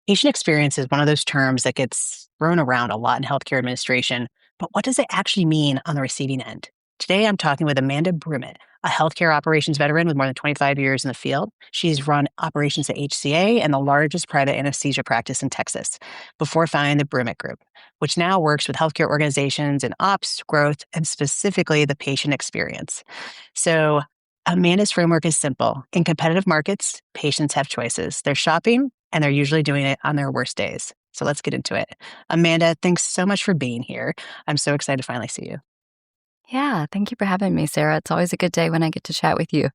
Patient experience is one of those terms that gets thrown around a lot in healthcare administration, but what does it actually mean on the receiving end? Today, I'm talking with Amanda Brummitt, a healthcare operations veteran with more than 25 years in the field. She's run operations at HCA and the largest private anesthesia practice in Texas before founding the Brummitt Group, which now works with healthcare organizations in ops, growth, and specifically the patient experience. So, Amanda's framework is simple. In competitive markets, patients have choices. They're shopping and they're usually doing it on their worst days. So let's get into it. Amanda, thanks so much for being here. I'm so excited to finally see you. Yeah, thank you for having me, Sarah. It's always a good day when I get to chat with you.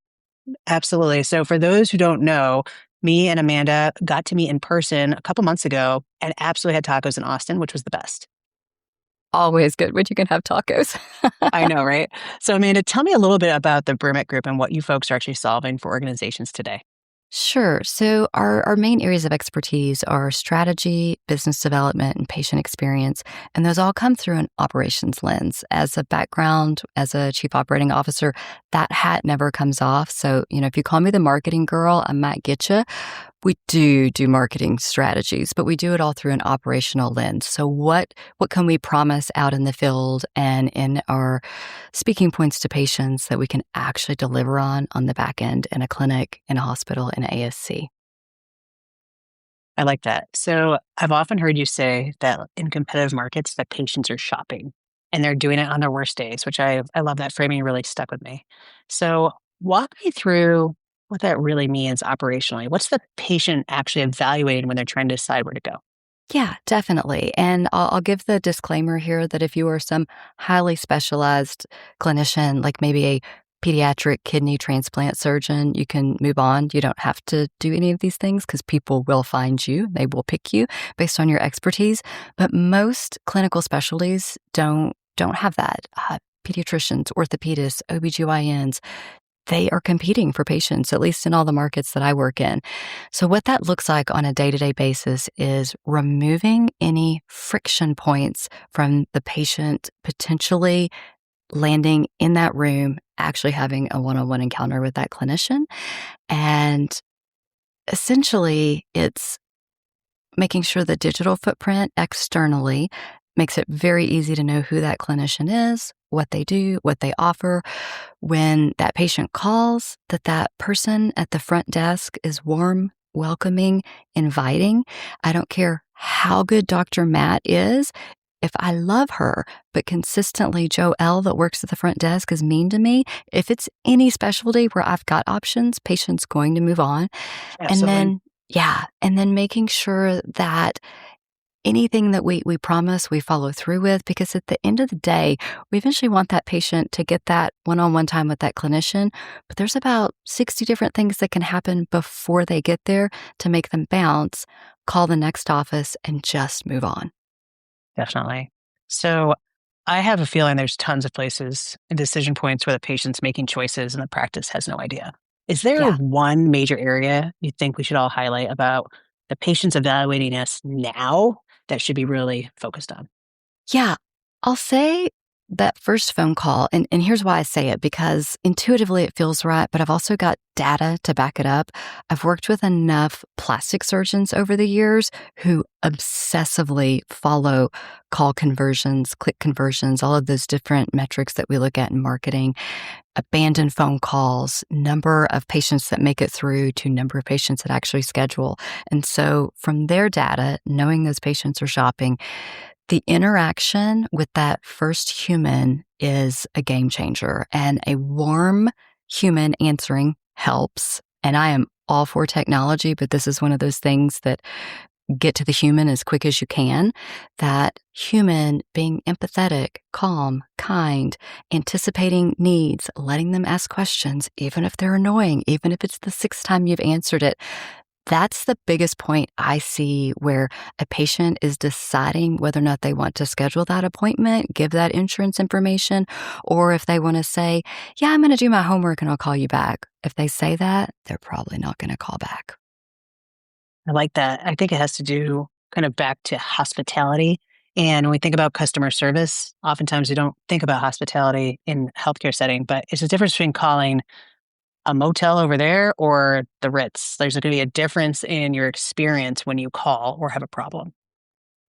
Absolutely. So, for those who don't know, me and Amanda got to meet in person a couple months ago and absolutely had tacos in Austin, which was the best. Always good when you can have tacos. I know, right? So, Amanda, tell me a little bit about the Brummitt Group and what you folks are actually solving for organizations today. Sure. So, our main areas of expertise are strategy, business development, and patient experience. And those all come through an operations lens. As a background, as a chief operating officer, that hat never comes off. So, if you call me the marketing girl, I might get you. We do marketing strategies, but we do it all through an operational lens. So what can we promise out in the field and in our speaking points to patients that we can actually deliver on the back end in a clinic, in a hospital, in a ASC? I like that. So, I've often heard you say that in competitive markets that patients are shopping and they're doing it on their worst days, which I love that framing really stuck with me. So, walk me through what that really means operationally. What's the patient actually evaluating when they're trying to decide where to go? Yeah, definitely. And I'll give the disclaimer here that if you are some highly specialized clinician, like maybe a pediatric kidney transplant surgeon, you can move on. You don't have to do any of these things because people will find you. They will pick you based on your expertise. But most clinical specialties don't have that. Pediatricians, orthopedists, OBGYNs, they are competing for patients, at least in all the markets that I work in. So, what that looks like on a day to day basis is removing any friction points from the patient potentially landing in that room, actually having a one on one encounter with that clinician. And essentially, it's making sure the digital footprint externally makes it very easy to know who that clinician is, what they do, what they offer. When that patient calls, that person at the front desk is warm, welcoming, inviting. I don't care how good Dr. Matt is. If I love her, but consistently Joe L that works at the front desk is mean to me, if it's any specialty where I've got options, patient's going to move on. And Absolutely. then, yeah, and then making sure that anything that we promise, we follow through with, because at the end of the day, we eventually want that patient to get that one-on-one time with that clinician. But there's about 60 different things that can happen before they get there to make them bounce, call the next office, and just move on. Definitely. So, I have a feeling there's tons of places and decision points where the patient's making choices and the practice has no idea. Is there Yeah. one major area you think we should all highlight about the patients evaluating us now that should be really focused on? Yeah. I'll say that first phone call, and here's why I say it, because intuitively it feels right, but I've also got data to back it up. I've worked with enough plastic surgeons over the years who obsessively follow call conversions, click conversions, all of those different metrics that we look at in marketing, abandoned phone calls, number of patients that make it through to number of patients that actually schedule. And so from their data, knowing those patients are shopping, the interaction with that first human is a game changer, and a warm human answering helps. And I am all for technology, but this is one of those things that get to the human as quick as you can. That human being empathetic, calm, kind, anticipating needs, letting them ask questions, even if they're annoying, even if it's the sixth time you've answered it. That's the biggest point I see where a patient is deciding whether or not they want to schedule that appointment, give that insurance information, or if they want to say, yeah, I'm going to do my homework and I'll call you back. If they say that, they're probably not going to call back. I like that. I think it has to do kind of back to hospitality. And when we think about customer service, oftentimes we don't think about hospitality in healthcare setting, but it's a difference between calling a motel over there or the Ritz? There's going to be a difference in your experience when you call or have a problem.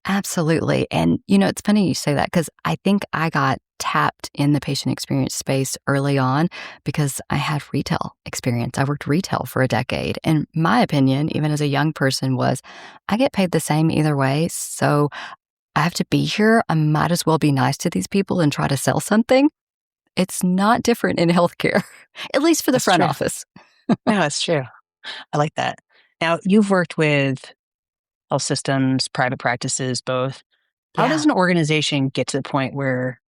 Absolutely. And, it's funny you say that because I think I got tapped in the patient experience space early on because I had retail experience. I worked retail for a decade. And my opinion, even as a young person, was I get paid the same either way. So I have to be here. I might as well be nice to these people and try to sell something. It's not different in healthcare, at least for the That's front true. office. No, that's true. I like that. Now, you've worked with health systems, private practices, both. How does Yeah. an organization get to the point where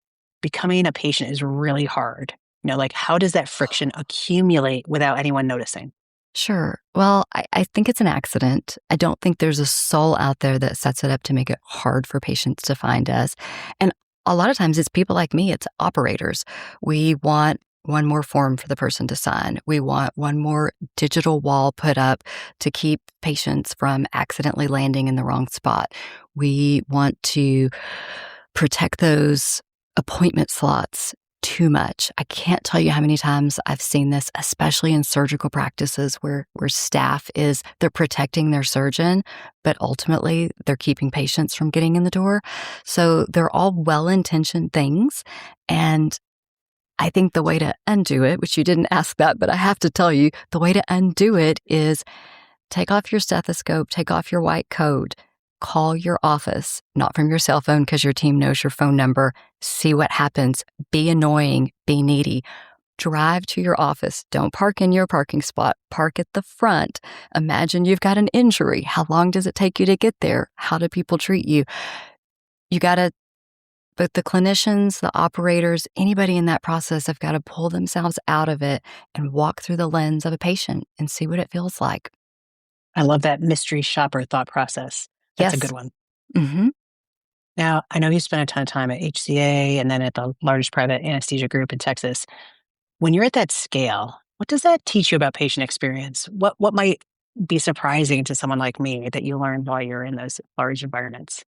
becoming a patient is really hard? Like how does that friction accumulate without anyone noticing? Sure. Well, I think it's an accident. I don't think there's a soul out there that sets it up to make it hard for patients to find us. And a lot of times it's people like me, it's operators. We want one more form for the person to sign. We want one more digital wall put up to keep patients from accidentally landing in the wrong spot. We want to protect those appointment slots too much. I can't tell you how many times I've seen this, especially in surgical practices where staff they're protecting their surgeon, but ultimately they're keeping patients from getting in the door. So they're all well-intentioned things. And I think the way to undo it, which you didn't ask that, but I have to tell you, the way to undo it is take off your stethoscope, take off your white coat, call your office, not from your cell phone because your team knows your phone number. See what happens. Be annoying, be needy. Drive to your office. Don't park in your parking spot. Park at the front. Imagine you've got an injury. How long does it take you to get there? How do people treat you? You got to, but the clinicians, the operators, anybody in that process have got to pull themselves out of it and walk through the lens of a patient and see what it feels like. I love that mystery shopper thought process. That's a good Yes. one. Mm-hmm. Now, I know you spent a ton of time at HCA and then at the largest private anesthesia group in Texas. When you're at that scale, what does that teach you about patient experience? What might be surprising to someone like me that you learned while you're in those large environments?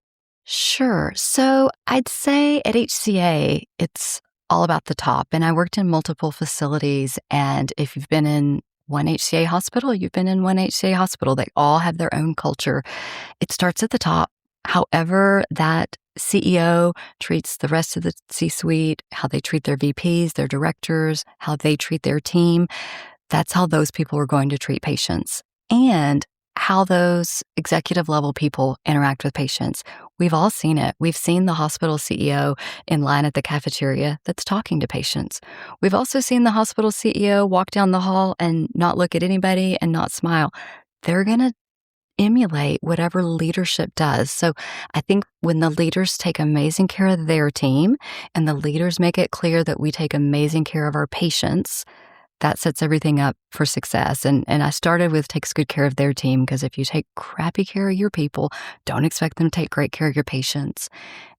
Sure. So I'd say at HCA, it's all about the top. And I worked in multiple facilities. And if you've been in one HCA hospital, you've been in one HCA hospital. They all have their own culture. It starts at the top. However, that CEO treats the rest of the C suite, how they treat their VPs, their directors, how they treat their team. That's how those people are going to treat patients. And how those executive level people interact with patients. We've all seen it. We've seen the hospital CEO in line at the cafeteria that's talking to patients. We've also seen the hospital CEO walk down the hall and not look at anybody and not smile. They're going to emulate whatever leadership does. So I think when the leaders take amazing care of their team and the leaders make it clear that we take amazing care of our patients, that sets everything up for success. And I started with takes good care of their team because if you take crappy care of your people, don't expect them to take great care of your patients.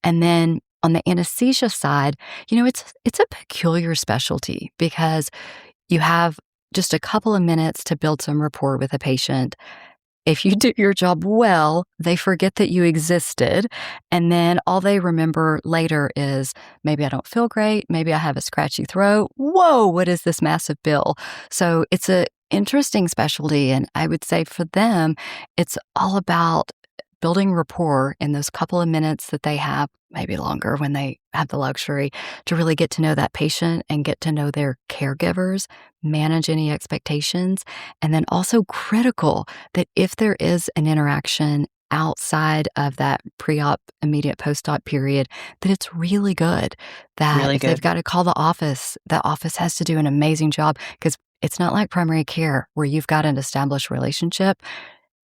And then on the anesthesia side, it's a peculiar specialty because you have just a couple of minutes to build some rapport with a patient. If you do your job well, they forget that you existed. And then all they remember later is maybe I don't feel great. Maybe I have a scratchy throat. Whoa, what is this massive bill? So it's a interesting specialty. And I would say for them, it's all about building rapport in those couple of minutes that they have, maybe longer when they have the luxury to really get to know that patient and get to know their caregivers, manage any expectations, and then also critical that if there is an interaction outside of that pre-op, immediate post-op period, that it's really good. That Really if they've good. got to call the office has to do an amazing job because it's not like primary care where you've got an established relationship.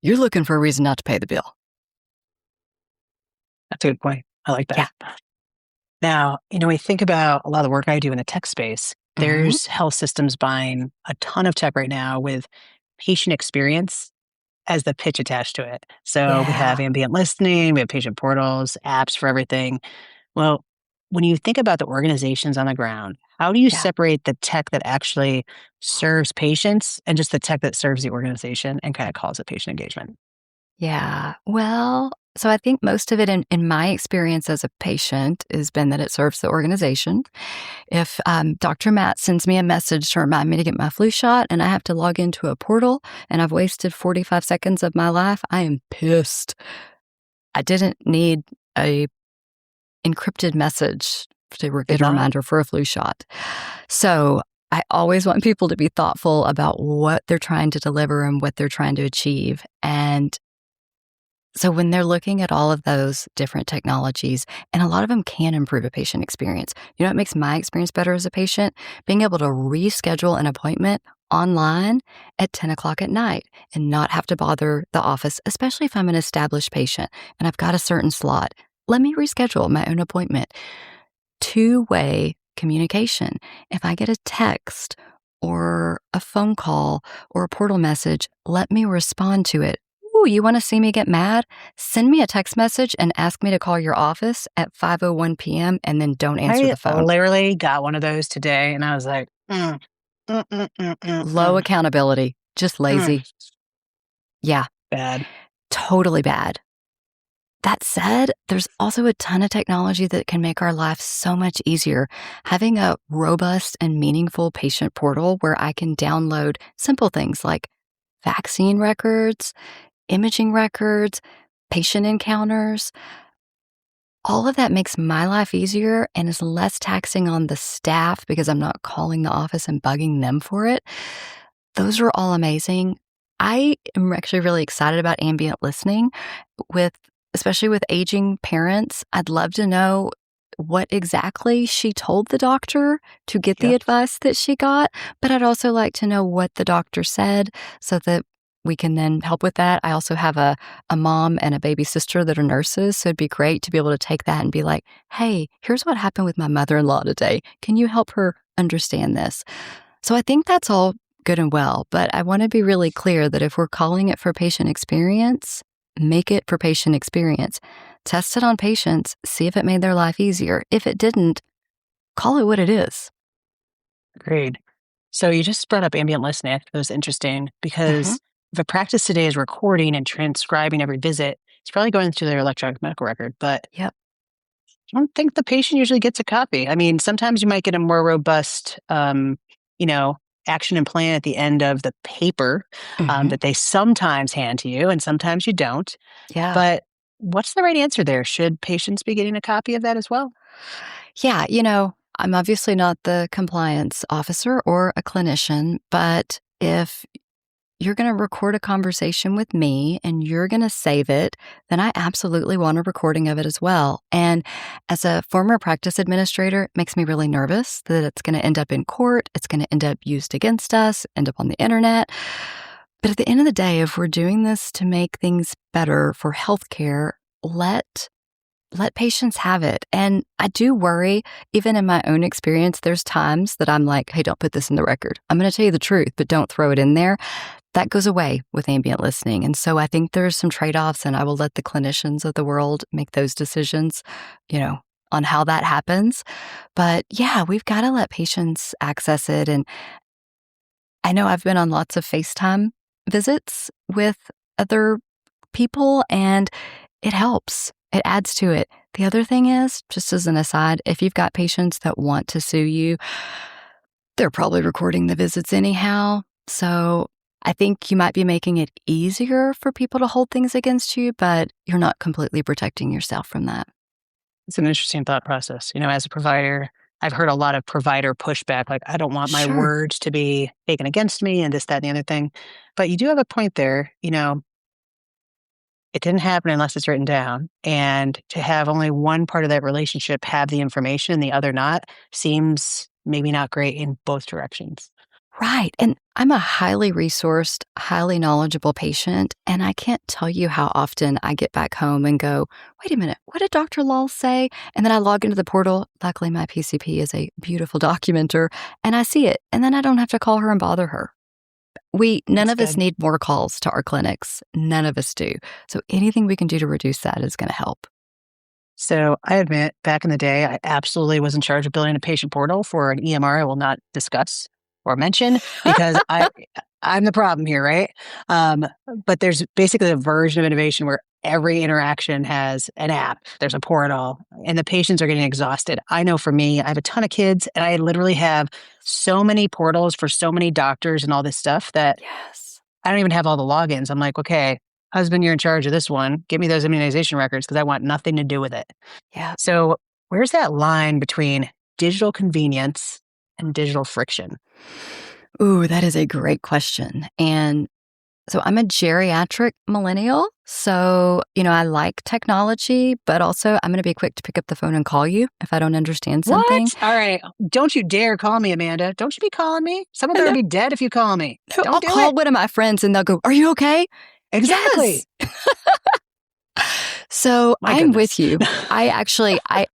You're looking for a reason not to pay the bill. That's a good point. I like Yeah. that. Now, we think about a lot of the work I do in the tech space. Mhm. There's health systems buying a ton of tech right now with patient experience as the pitch attached to it. So we have Yeah. ambient listening, we have patient portals, apps for everything. Well, when you think about the organizations on the ground, how do you Yeah. separate the tech that actually serves patients and just the tech that serves the organization and kind of calls it patient engagement? Yeah. Well, So I think most of it in my experience as a patient has been that it serves the organization. If Dr. Matt sends me a message to remind me to get my flu shot and I have to log into a portal and I've wasted 45 seconds of my life, I am pissed. I didn't need a encrypted message to Did get a not. reminder for a flu shot. So I always want people to be thoughtful about what they're trying to deliver and what they're trying to achieve. And so when they're looking at all of those different technologies, and a lot of them can improve a patient experience. You know what makes my experience better as a patient? Being able to reschedule an appointment online at 10 o'clock at night and not have to bother the office, especially if I'm an established patient and I've got a certain slot. Let me reschedule my own appointment. Two-way communication. If I get a text or a phone call or a portal message, let me respond to it. Ooh, you want to see me get mad? Send me a text message and ask me to call your office at 5:01 p.m. and then don't answer I the phone. literally got one of those today, and I was like, Low accountability, just mm, lazy. Yeah, bad. totally bad. That said, there's also a ton of technology that can make our life so much easier. Having a robust and meaningful patient portal where I can download simple things like vaccine records, imaging records, patient encounters, all of that makes my life easier and is less taxing on the staff because I'm not calling the office and bugging them for it. Those are all amazing. I am actually really excited about ambient listening with, especially with aging parents. I'd love to know what exactly she told the doctor to get the Yep. advice that she got, but I'd also like to know what the doctor said so that we can then help with that. I also have a mom and a baby sister that are nurses, so it'd be great to be able to take that and be like, hey, here's what happened with my mother-in-law today. Can you help her understand this? So I think that's all good and well, but I want to be really clear that if we're calling it for patient experience, make it for patient experience. Test it on patients, see if it made their life easier. If it didn't, call it what it is. Agreed. So you just brought up ambient listening. I thought it was interesting Hmm. because if a practice today is recording and transcribing every visit, it's probably going to their electronic medical record, but Yep. I don't think the patient usually gets a copy. I mean, sometimes you might get a more robust, you know, action and plan at the end of the paper Hmm. that they sometimes hand to you, and sometimes you don't. Yeah. But what's the right answer there? Should patients be getting a copy of that as well? Yeah. I'm obviously not the compliance officer or a clinician, but if you're going to record a conversation with me and you're going to save it, then I absolutely want a recording of it as well. And as a former practice administrator, it makes me really nervous that it's going to end up in court, it's going to end up used against us, end up on the internet. But at the end of the day, if we're doing this to make things better for healthcare, let patients have it. And I do worry, even in my own experience, there's times that I'm like, hey, don't put this in the record. I'm going to tell you the truth, but don't throw it in there. That goes away with ambient listening. And so I think there's some trade offs, and I will let the clinicians of the world make those decisions, on how that happens. But yeah, we've got to let patients access it. And I know I've been on lots of FaceTime visits with other people, and it helps. It adds to it. The other thing is, just as an aside, if you've got patients that want to sue you, they're probably recording the visits anyhow. So I think you might be making it easier for people to hold things against you, but you're not completely protecting yourself from that. It's an interesting thought process. As a provider, I've heard a lot of provider pushback, like, I don't want my Sure. words to be taken against me and this, that, and the other thing. But you do have a point there. It didn't happen unless it's written down. And to have only one part of that relationship have the information and the other not seems maybe not great in both directions. Right. And I'm a highly resourced, highly knowledgeable patient. And I can't tell you how often I get back home and go, wait a minute, what did Dr. Lal say? And then I log into the portal. Luckily, my PCP is a beautiful documenter and I see it. And then I don't have to call her and bother her. None That's of us good. need more calls to our clinics. None of us do. So anything we can do to reduce that is going to help. So I admit, back in the day, I absolutely was in charge of building a patient portal for an EMR I will not discuss or mention because I'm the problem here, right? Um, but there's basically a version of innovation where every interaction has an app, there's a portal, and the patients are getting exhausted. I know for me, I have a ton of kids, and I literally have so many portals for so many doctors and all this stuff that Yes. I don't even have all the logins. I'm like, okay, husband, you're in charge of this one. Give me those immunization records because I want nothing to do with it. Yeah. So, where's that line between digital convenience and digital friction? Ooh, that is a great question. And so I'm a geriatric millennial. So, I like technology, but also I'm going to be quick to pick up the phone and call you if I don't understand What? something. All right. Don't you dare call me, Amanda. Don't you be calling me. Someone And better be dead if you call me. I'll Don't do call it. one of my friends and they'll go, "Are you okay?" Yes. Exactly. So My I'm goodness. with you. I actually, I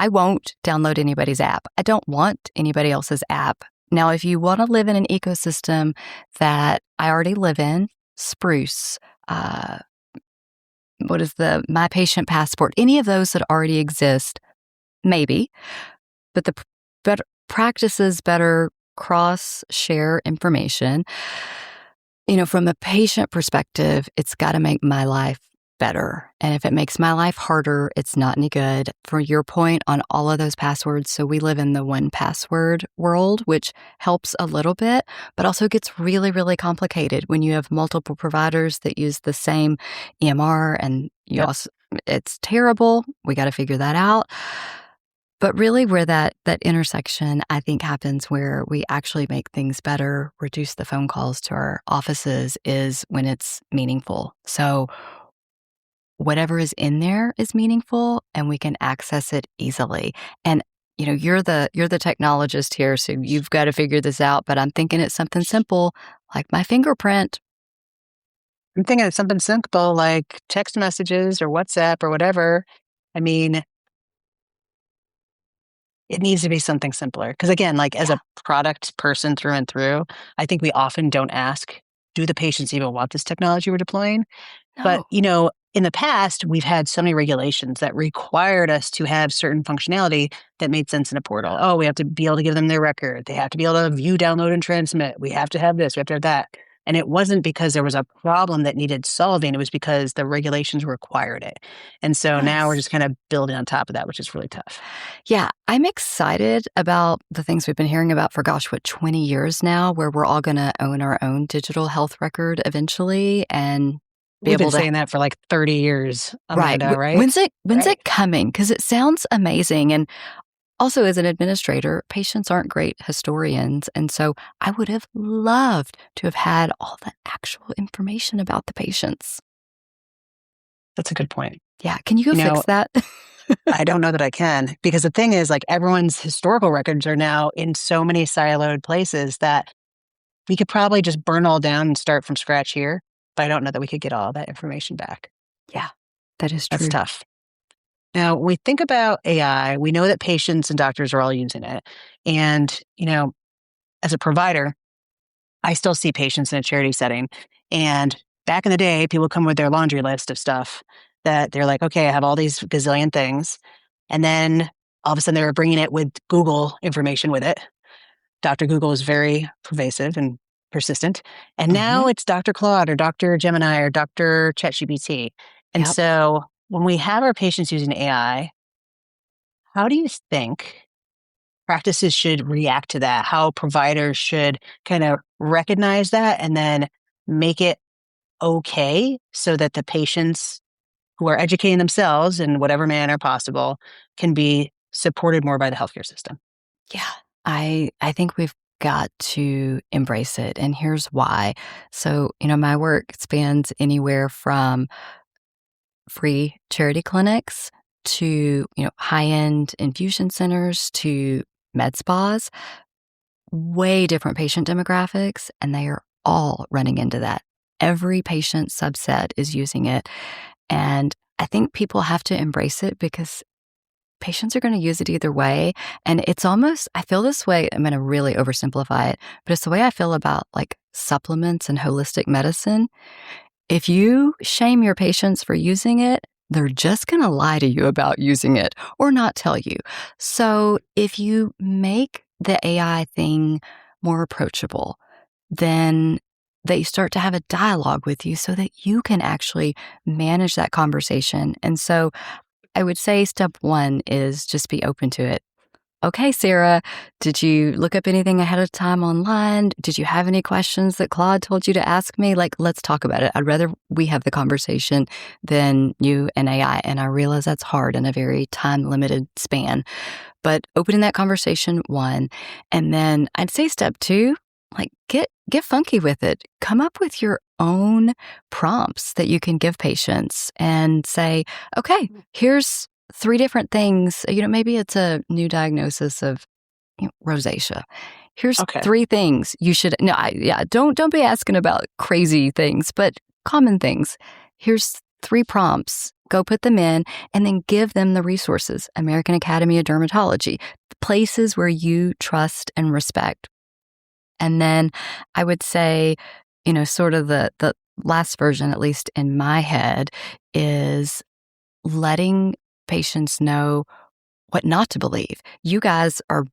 won't download anybody's app. I don't want anybody else's app. Now, if you want to live in an ecosystem that I already live in, Spruce, uh, what is the My Patient Passport, any of those that already exist, maybe, but the better practices better cross share information. From a patient perspective, it's got to make my life better. And if it makes my life harder, it's not any good. For your point on all of those passwords, so we live in the one password world, which helps a little bit, but also gets really, really complicated when you have multiple providers that use the same EMR and Yep. it's terrible. We got to figure that out. But really where that intersection, I think, happens where we actually make things better, reduce the phone calls to our offices is when it's meaningful. So whatever is in there is meaningful and we can access it easily. And you're the technologist here, so you've got to figure this out, but I'm thinking it's something simple like my fingerprint. I'm thinking of something simple like text messages or WhatsApp or whatever. I mean, it needs to be something simpler. Because again, like as Yeah. a product person through and through, I think we often don't ask, do the patients even want this technology we're deploying? But, No. in the past, we've had so many regulations that required us to have certain functionality that made sense in a portal. Oh, we have to be able to give them their record. They have to be able to view, download, and transmit. We have to have this. We have to have that. And it wasn't because there was a problem that needed solving. It was because the regulations required it. And so now we're Yes. just kind of building on top of that, which is really tough. Yeah, I'm excited about the things we've been hearing about for, gosh, 20 years now, where we're all going to own our own digital health record eventually and be We've been able to. saying that for like 30 years, Right. Amanda, right? When's it Right. coming? Because it sounds amazing. And also, as an administrator, patients aren't great historians. And so I would have loved to have had all the actual information about the patients. That's a good point. Yeah. Can you go You fix know, that? I don't know that I can because the thing is, like, everyone's historical records are now in so many siloed places that we could probably just burn all down and start from scratch here. But I don't know that we could get all that information back. Yeah, that is That's true. tough. Now, when we think about AI, we know that patients and doctors are all using it. And, as a provider, I still see patients in a charity setting. And back in the day, people come with their laundry list of stuff that they're like, okay, I have all these gazillion things. And then all of a sudden they were bringing it with Google information with it. Dr. Google is very pervasive and persistent. And Hmm. now it's Dr. Claude or Dr. Gemini or Dr. ChatGPT. And Yep. so when we have our patients using AI, how do you think practices should react to that? How providers should kind of recognize that and then make it okay so that the patients who are educating themselves in whatever manner possible can be supported more by the healthcare system? Yeah, I think we've got to embrace it, and here's why. So, my work spans anywhere from free charity clinics to, high-end infusion centers to med spas, way different patient demographics, and they are all running into that. Every patient subset is using it, and I think people have to embrace it because patients are going to use it either way. And it's almost, I feel this way, I'm going to really oversimplify it, but it's the way I feel about like supplements and holistic medicine. If you shame your patients for using it, they're just going to lie to you about using it or not tell you. So if you make the AI thing more approachable, then they start to have a dialogue with you so that you can actually manage that conversation. And so I would say step one is just be open to it. Okay, Sarah, did you look up anything ahead of time online? Did you have any questions that Claude told you to ask me? Like, let's talk about it. I'd rather we have the conversation than you and AI. And I realize that's hard in a very time limited span. But opening that conversation, one. And then I'd say step two, like get funky with it. Come up with your own prompts that you can give patients and say, okay, here's three different things. Maybe it's a new diagnosis of rosacea. Here's Okay. three things you should. No, don't be asking about crazy things, but common things. Here's three prompts. Go put them in and then give them the resources. American Academy of Dermatology, places where you trust and respect. And then I would say, sort of the last version, at least in my head, is letting patients know what not to believe. You guys are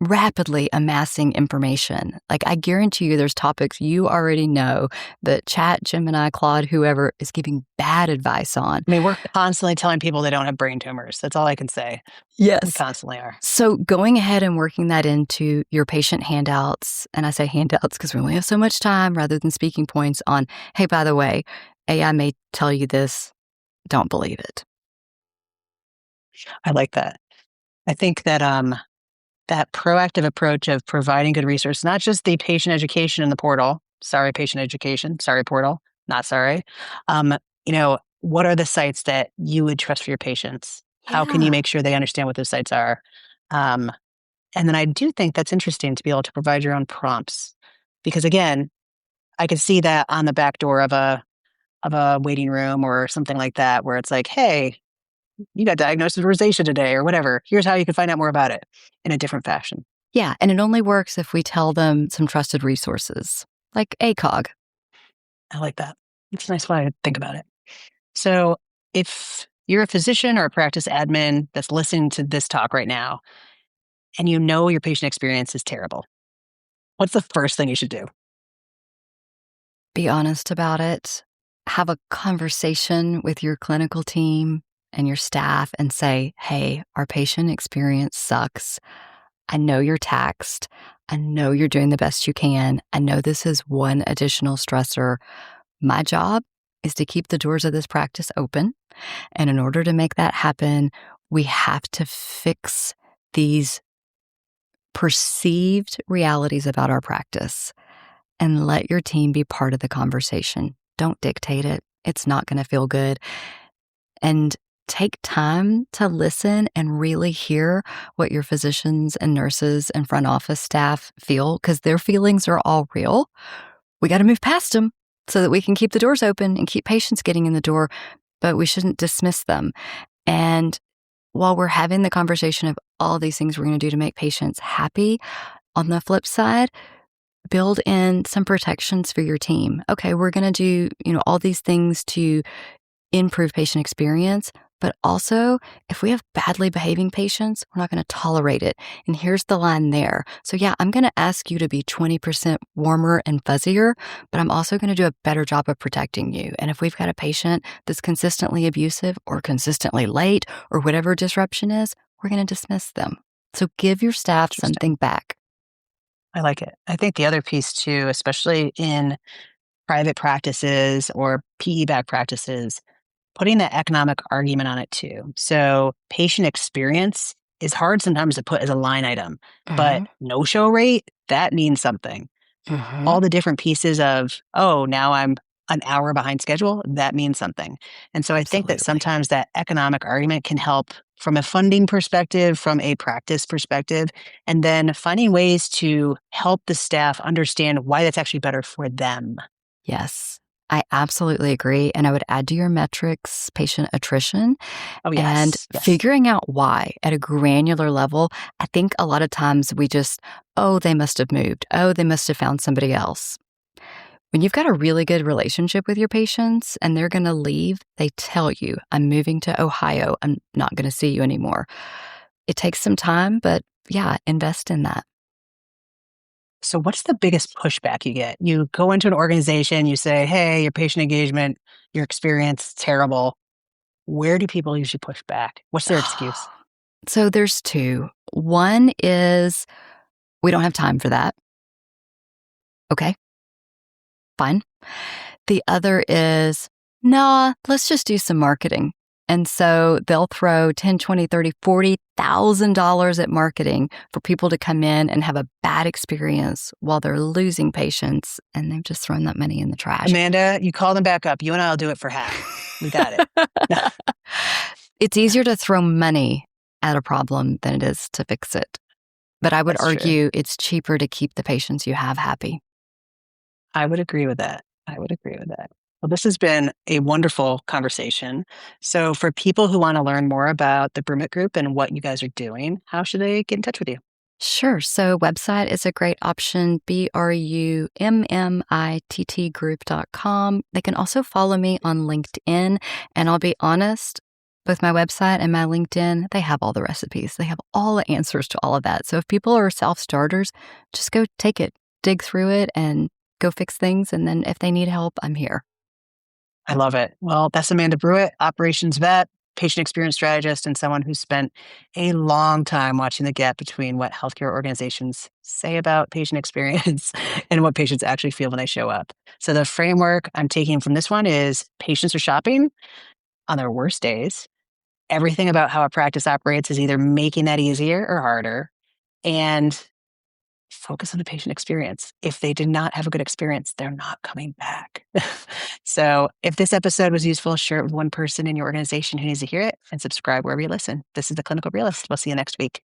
rapidly amassing information. Like, I guarantee you there's topics you already know that Chat, Gemini, Claude, whoever is giving bad advice on. I mean, we're constantly telling people they don't have brain tumors. That's all I can say. Yes. We constantly are. So going ahead and working that into your patient handouts, and I say handouts because we only have so much time rather than speaking points on, hey, by the way, AI may tell you this, don't believe it. I like that. I think that that proactive approach of providing good resource, not just the patient education in the portal. Sorry, patient education. Sorry, portal. Not sorry. What are the sites that you would trust for your patients? How can you make sure they understand what those sites are? And then I do think that's interesting to be able to provide your own prompts, because again, I could see that on the back door of a waiting room or something like that, where it's like, hey, you got diagnosed with rosacea today or whatever. Here's how you can find out more about it in a different fashion. Yeah, and it only works if we tell them some trusted resources, like ACOG. I like that. It's a nice way to think about it. So if you're a physician or a practice admin that's listening to this talk right now, and you know your patient experience is terrible, what's the first thing you should do? Be honest about it. Have a conversation with your clinical team and your staff and say, hey, our patient experience sucks. I know you're taxed. I know you're doing the best you can. I know this is one additional stressor. My job is to keep the doors of this practice open. And in order to make that happen, we have to fix these perceived realities about our practice and let your team be part of the conversation. Don't dictate it. It's not going to feel good. And take time to listen and really hear what your physicians and nurses and front office staff feel, because their feelings are all real. We got to move past them so that we can keep the doors open and keep patients getting in the door, but we shouldn't dismiss them. And while we're having the conversation of all these things we're going to do to make patients happy, on the flip side, build in some protections for your team. Okay, we're going to do, all these things to improve patient experience, but also if we have badly behaving patients, we're not going to tolerate it. And here's the line there. So yeah, I'm going to ask you to be 20% warmer and fuzzier, but I'm also going to do a better job of protecting you. And if we've got a patient that's consistently abusive or consistently late or whatever disruption is, we're going to dismiss them. So give your staff something back. I like it. I think the other piece too, especially in private practices or PE-backed practices, putting the economic argument on it too. So patient experience is hard sometimes to put as a line item, but no-show rate, that means something. All the different pieces of, oh, now I'm an hour behind schedule, that means something. And so I think that sometimes that economic argument can help from a funding perspective, from a practice perspective, and then finding ways to help the staff understand why that's actually better for them. Yes, I absolutely agree. And I would add to your metrics patient attrition and figuring out why at a granular level. I think a lot of times we just, they must have moved. Oh, they must have found somebody else. When you've got a really good relationship with your patients and they're going to leave, they tell you, I'm moving to Ohio. I'm not going to see you anymore. It takes some time, but yeah, invest in that. So, what's the biggest pushback you get? You go into an organization, you say, hey, your patient engagement, your experience is terrible. Where do people usually push back? What's their excuse? So there's two. One is we don't have time for that. Okay, fine. The other is, nah, let's just do some marketing. And so they'll throw 10, 20, 30, $40,000 at marketing for people to come in and have a bad experience while they're losing patients, and they've just thrown that money in the trash. Amanda, you call them back up. You and I'll do it for half. We got it. It's easier to throw money at a problem than it is to fix it. But I would That's true. argue it's cheaper to keep the patients you have happy. I would agree with that. I would agree with that. Well, this has been a wonderful conversation. So, for people who want to learn more about the Brummitt Group and what you guys are doing, how should they get in touch with you? Sure. So website is a great option, brummitt group.com. They can also follow me on LinkedIn. And I'll be honest, both my website and my LinkedIn, they have all the recipes. They have all the answers to all of that. So if people are self-starters, just go take it, dig through it, and go fix things. And then if they need help, I'm here. I love it. Well, that's Amanda Brummitt, operations vet, patient experience strategist, and someone who spent a long time watching the gap between what healthcare organizations say about patient experience and what patients actually feel when they show up. So, the framework I'm taking from this one is patients are shopping on their worst days. Everything about how a practice operates is either making that easier or harder. And focus on the patient experience. If they did not have a good experience, they're not coming back. So if this episode was useful, share it with one person in your organization who needs to hear it and subscribe wherever you listen. This is The Clinical Realist. We'll see you next week.